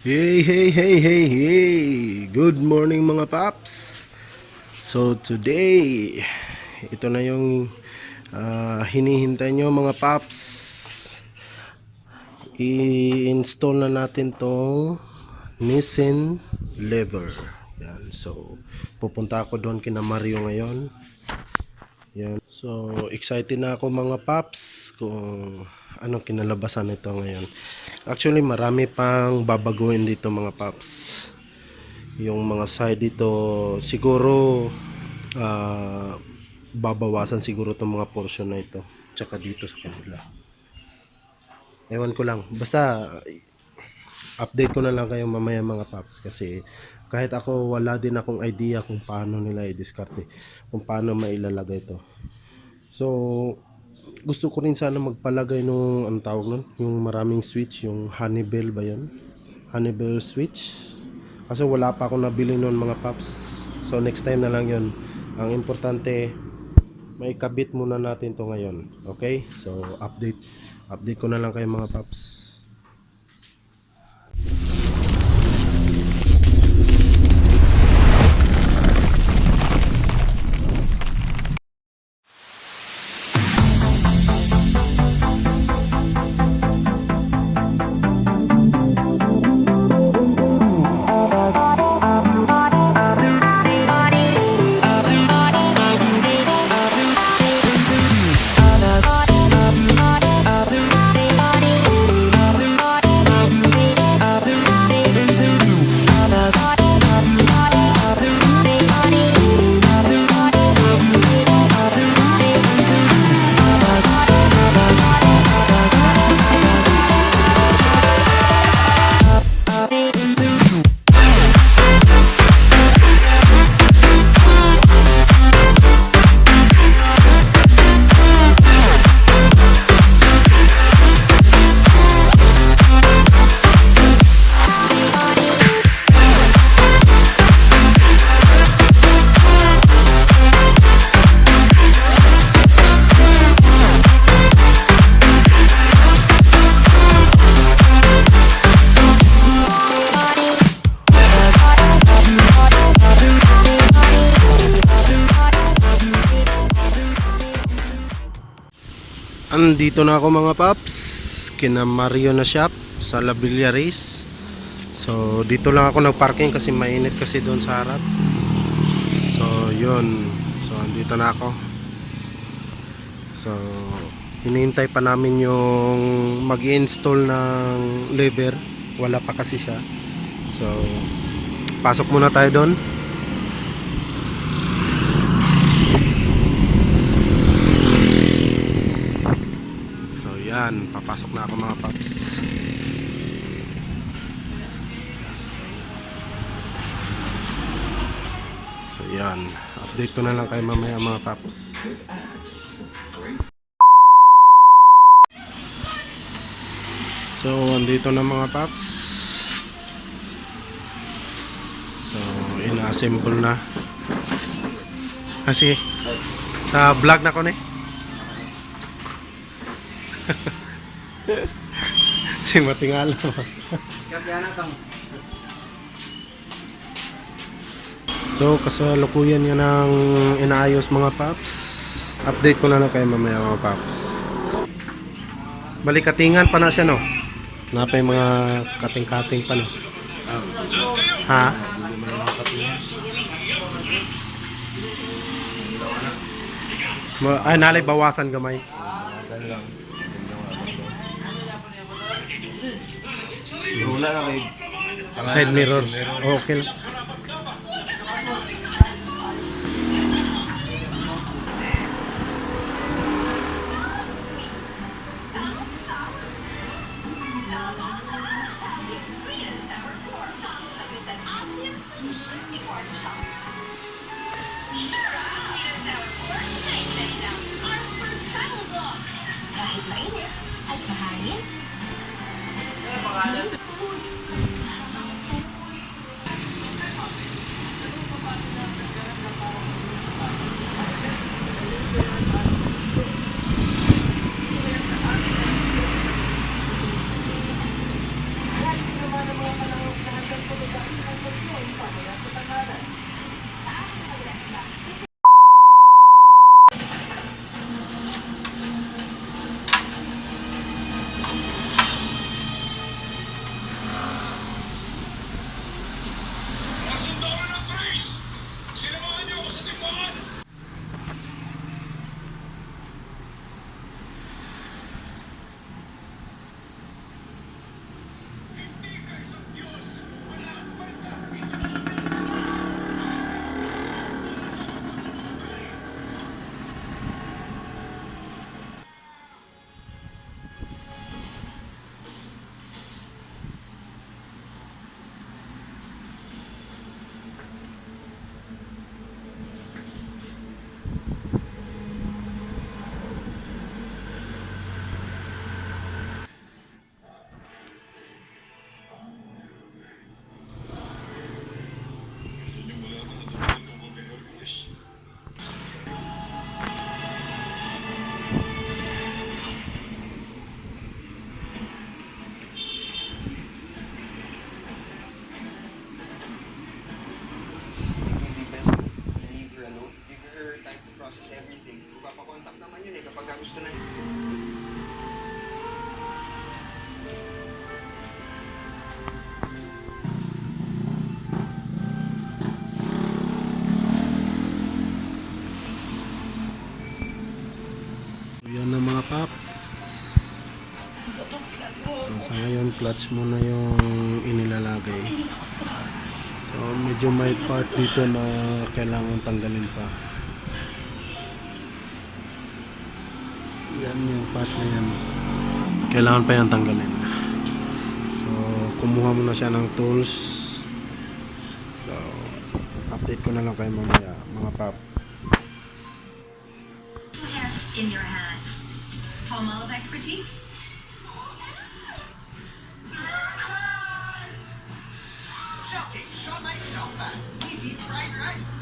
Hey, hey, hey, hey, hey! Good morning mga paps! So today, ito na yung hinihintay nyo mga paps. I-install na natin tong Nissin lever. Yan, so pupunta ako doon kina Mario ngayon. Yan. So excited na ako mga paps kung anong kinalabasan nito ngayon. Actually marami pang babaguhin dito mga paps. Yung mga side dito siguro babawasan siguro itong mga portion na ito, tsaka dito sa kabila, ewan ko lang, basta update ko na lang kayo mamaya mga paps, kasi kahit ako wala din akong idea kung paano nila i-discard kung paano mailalagay ito. So gusto ko rin sana magpalagay nung ang tawag nun, yung maraming switch, yung Honeybell ba yun, Honeybell switch. Kasi wala pa ako nabili noon mga paps. So next time na lang yon. Ang importante, may kabit muna natin to ngayon. Okay? So update ko na lang kayo mga paps. Andito na ako mga paps kina Mario na shop sa La Villa Race. So dito lang ako nagparking kasi mainit kasi doon sa harap. So yun, so andito na ako. So hinihintay pa namin yung mag-install ng lever, wala pa kasi siya. So pasok muna tayo doon. Yan, papasok na ako mga paps. So yan, update ko na lang kayo mamaya mga paps. So andito na mga paps. So ina-assemble na. Kasi sa vlog na ko si matingala. So kasalukuyan yan ang inaayos mga paps. Update ko na lang kayo mamaya mga paps. Balikatingan pa na siya no. Napay mga kating-kating pa no. Ha? Ay nalay bawasan gamay. Wala na kay Side mirror. Okay lang. process everything. Ipapakontak naman yun eh kapag gusto na. So, yan na mga paps. So, sa ngayon, clutch muna yung inilalagay. So, medyo may part dito na kailangan tanggalin pa. Yan yung part na yan. Kailangan pa yan tanggalin. So, kumuha muna siya ng tools. So, update ko na lang kayo mamaya, mga paps. You have in your hands. Palmolive expertise? Shocking! Shot myself at eating fried rice!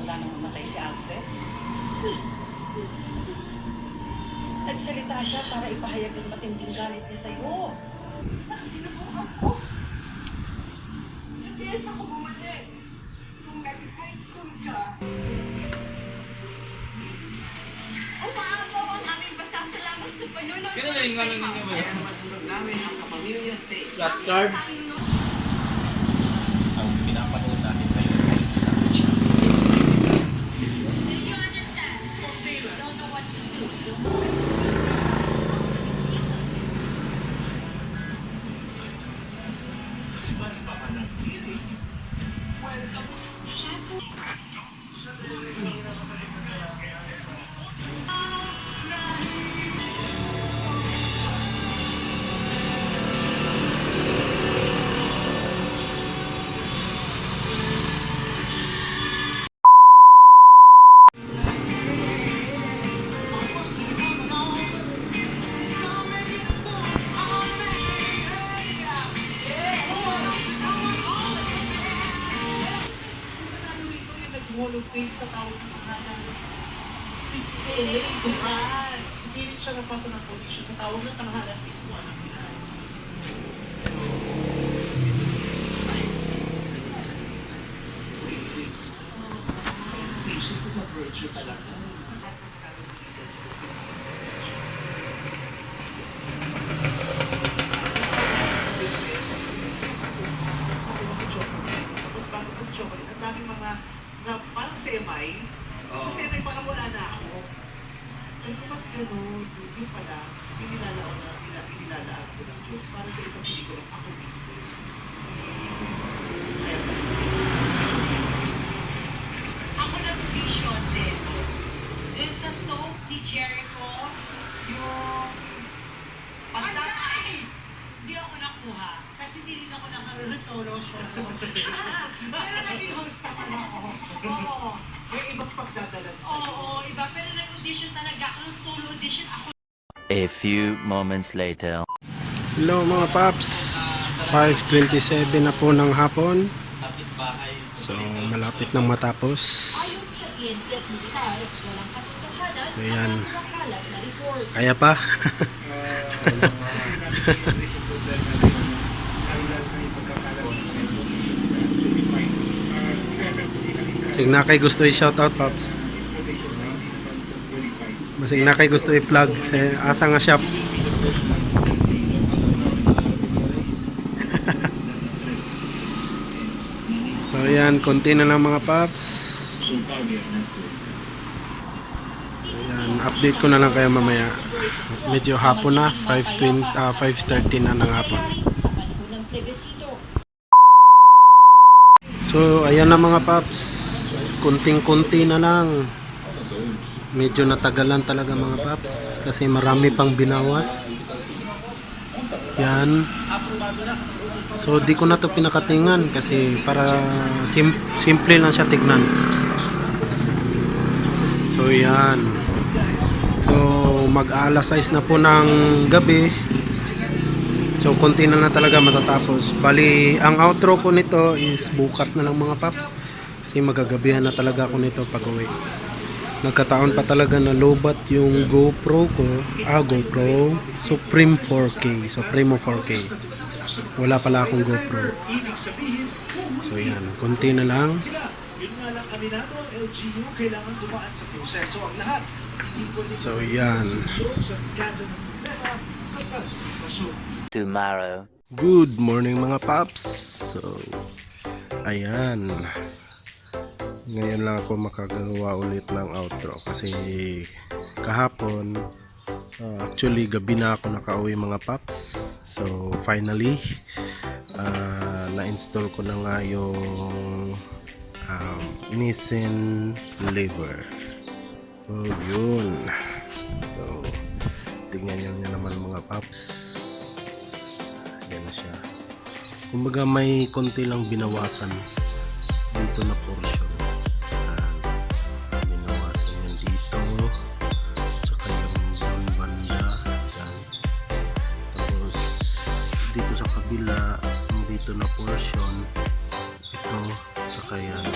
Wala nang mamatay si Alfred. Nagsalita siya para ipahayag ang matinding galit niya sa'yo. Sinubukan ko! Nagbias ako bumalik! Nung nag-high school ka! Umaagaw ang aming pasasalamat sa panunod. Kailan na yung ano ninyo ba? Kaya matulog namin ang kapamilya Faith. Flat card? Ang pinapanood natin ngayon ay isang Do you understand? Don't know what to do. Hall of Fame sa tawag ng pangalan. Si Elaine Duran. Hindi rin siya napasa ng audition sa tawag ng pangalan mismo anak nila. Patience is a virtue talaga. Tapos bago pa sa chocolate, ang daming mga na parang semay. Sa semay parang wala na ako. Pero kapag gano'n, yun pala, inilalaan ko ng Diyos para sa isang pelikulang ako mismo. Kaya Ako nag-audition din. Dun sa soap ni Jericho, yung Panday! Hindi ako nakuha. Kasi hindi rin ako nakaroon ng solo show. Pero naging host naman ako. Oo. may ibang pagdadalan sa Oo, iba. Pero nag-audition talaga ako ng solo audition. Ako A few moments later. Hello mga paps, 5:27 na po ng hapon. So malapit nang matapos. ayon sa PNP at militar, walang katotohanan Ayan. ang nakalat na report. Kaya pa. Masig na kay gusto i-shoutout paps. Masig na kay gusto i-plug sa asa nga shop. So yan, konti na lang mga paps. So yan, update ko na lang kayo mamaya. Medyo hapon na, 5:30 na ng hapon. Sa panahon ng plebisito. So ayan na mga paps. Kunting-kunti na lang. Medyo natagalan talaga mga paps kasi marami pang binawas. Yan. So di ko na to pinakatingan kasi para simple lang siya tignan. So yan. So mag-aalas 6 na po ng gabi. So konti na talaga matatapos. Bali, ang outro ko nito is bukas na lang mga paps. Kasi magagabihan na talaga ako nito pag uwi. Nagkataon pa talaga na lowbat yung GoPro ko. GoPro Supreme 4K. Supremo 4K. Wala pala akong GoPro. Ibig sabihin, So yan, konti na lang. sila. Yun nga lang aminado ang LGU, kailangan dumaan sa proseso ang lahat. Hindi pwede So yan. sa kada ng problema sa transportasyon. Tomorrow. Good morning mga paps. So ayan. Ngayon lang ako makagawa ulit ng outro kasi kahapon actually gabi na ako nakauwi mga paps. So finally na-install ko na nga yung Nissin Lever. So yun. So tingnan nyo naman mga paps. Yan na siya. Kumbaga may konti lang binawasan dito na portion. Binawasan yan dito. Tsaka yung doon banda. Yan. Tapos dito sa kabila, yung dito na portion. Ito. Tsaka yan.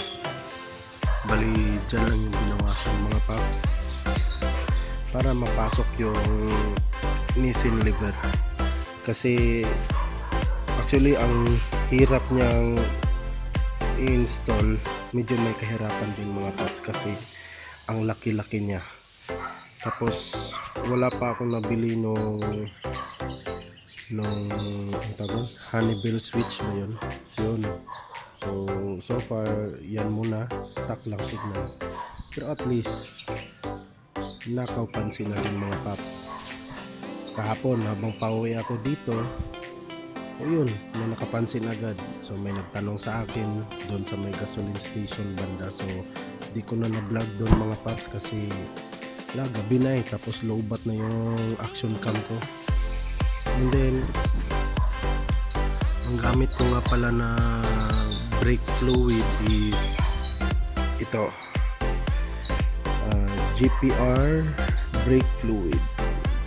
Bali, dyan lang yung binawasan mga paps. Para mapasok yung Nissin Lever. Kasi actually ang hirap niyang i-install, medyo may kahirapan din mga paps kasi ang laki-laki niya. Tapos wala pa akong nabili nung Honeybell switch na yun. So far yan muna, stock lang signal. Pero at least nakaupansin na rin mga paps. Kahapon habang pauwi ako dito, ayun, may nakapansin agad. So may nagtanong sa akin doon sa may gasoline station banda. So di ko na na-vlog doon mga paps kasi gabi na tapos lowbat na yung action cam ko. And then ang gamit ko nga pala na brake fluid is ito, GPR brake fluid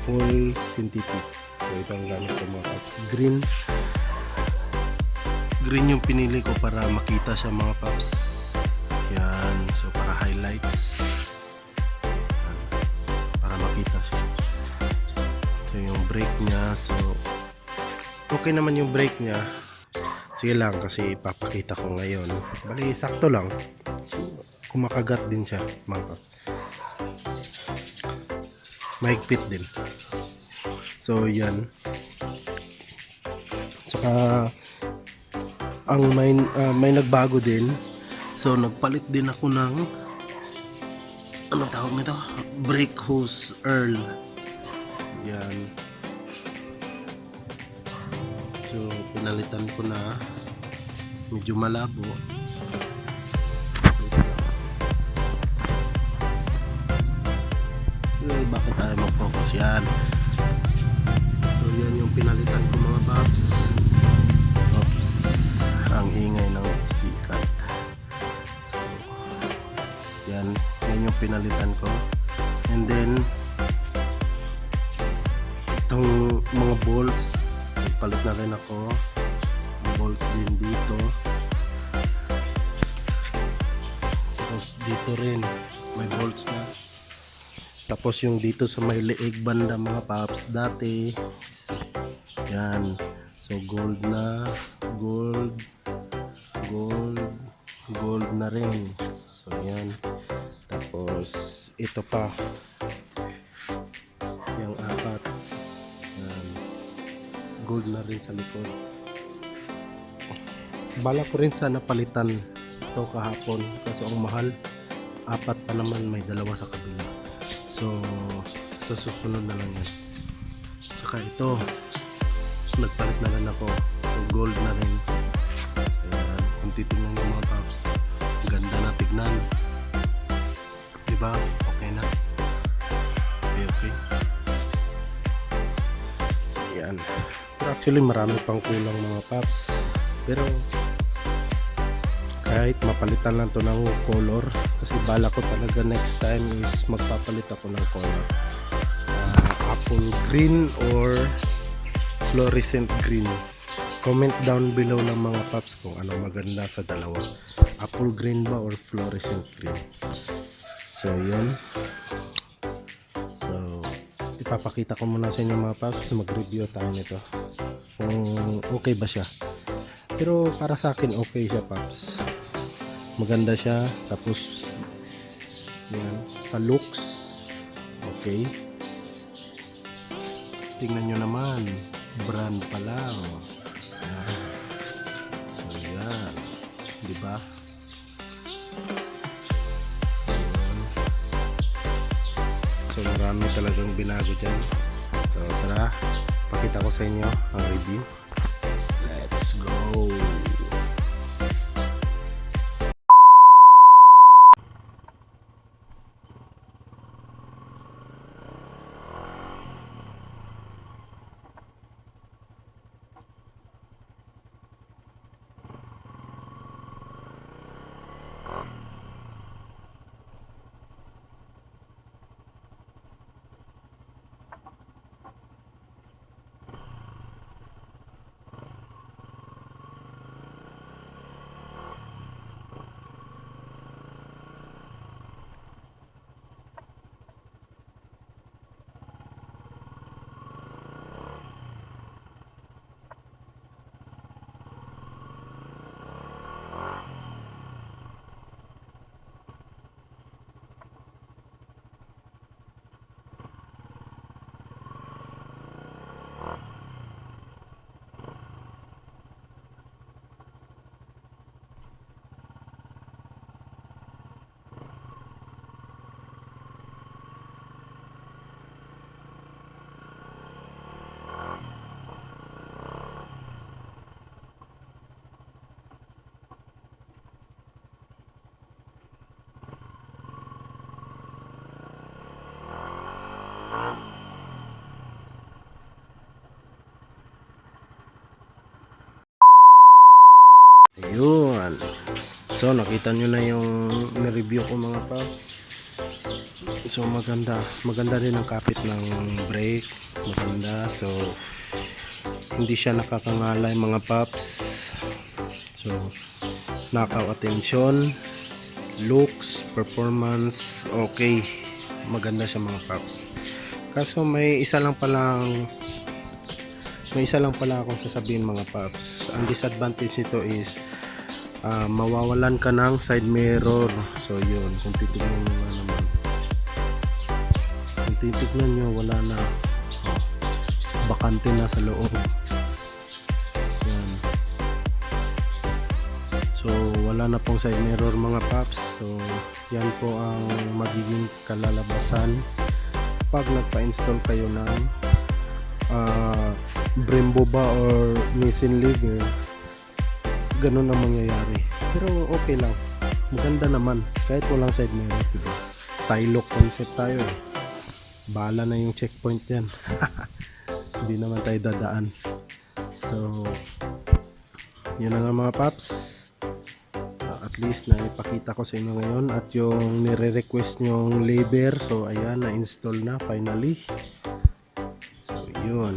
full synthetic. So ito ang gamit ko mga paps. Green yung pinili ko para makita siya mga paps. Yan, so para highlights. Yan, para makita siya. So yung brake niya, so okay naman yung brake niya. Sige lang kasi ipapakita ko ngayon. Bali sakto lang. Kumakagat din siya mga paps. Mahigpit din. So yan. Saka ang may nagbago din. So nagpalit din ako ng anong tawag nito? Brake hose Earl. Yan. So pinalitan ko na, medyo malabo. Bakit tayo mag-focus yan? So yan yung pinalitan ko mga paps. Oops, ang ingay ng sikat. So yan yung pinalitan ko. And then itong mga bolts, palit na rin ako. Bolts din dito. Tapos dito rin may bolts na. Tapos yung dito sa may leeg banda mga paps dati yan, so gold na, gold na rin. So yan. Tapos ito pa yung apat yan, gold na rin sa likod. Bala ko rin sana palitan ito kahapon kasi ang mahal, apat pa naman, may dalawa sa kabila. So sa susunod na lang yan. Saka ito nagpalit na rin ako, so gold na rin. Ayan, kung titignan nyo mga paps, ganda na tignan, diba? Okay na, okay. Ayan, pero actually marami pang kulang mga paps, pero kahit mapalitan lang to ng color kasi bala ko talaga next time is magpapalit ako ng color. apple green or fluorescent green. Comment down below ng mga paps kung ano maganda sa dalawa, apple green ba or fluorescent green. So yun, so ipapakita ko muna sa inyo mga paps, mag-review tayo nito kung okay ba siya. Pero para sa akin okay siya paps, maganda siya. Tapos yan, sa looks okay. Tingnan nyo naman, brand pa lang. Yan. So yan, di ba? So marami talagang binago dyan. So tara, pakita ko sa inyo ang review. Let's go! Ayun. So nakita nyo na yung na-review ko mga paps. So maganda rin ang kapit ng brake, maganda. So hindi siya nakakangalay mga paps. So nakaw attention, looks, performance, okay, maganda siya mga paps. Kaso may isa lang pala akong sasabihin mga paps. Ang disadvantage nito is mawawalan ka ng side mirror. So yun, kung titignan nyo nga naman, kung titignan nyo, wala na, bakante na sa loob. Yan. So wala na pong side mirror mga paps. So yan po ang magiging kalalabasan pag nagpa-install kayo ng Brembo ba or Nissin Lever. Ganun ang mangyayari, pero okay lang, maganda naman kahit walang side mirror, diba? Tie-lock concept tayo eh. Bahala na yung checkpoint yan. Hindi naman tayo dadaan. So yun na nga mga paps, at least na ipakita ko sa inyo ngayon. At yung nire-request nyong lever, so ayan, na-install na finally. So yun.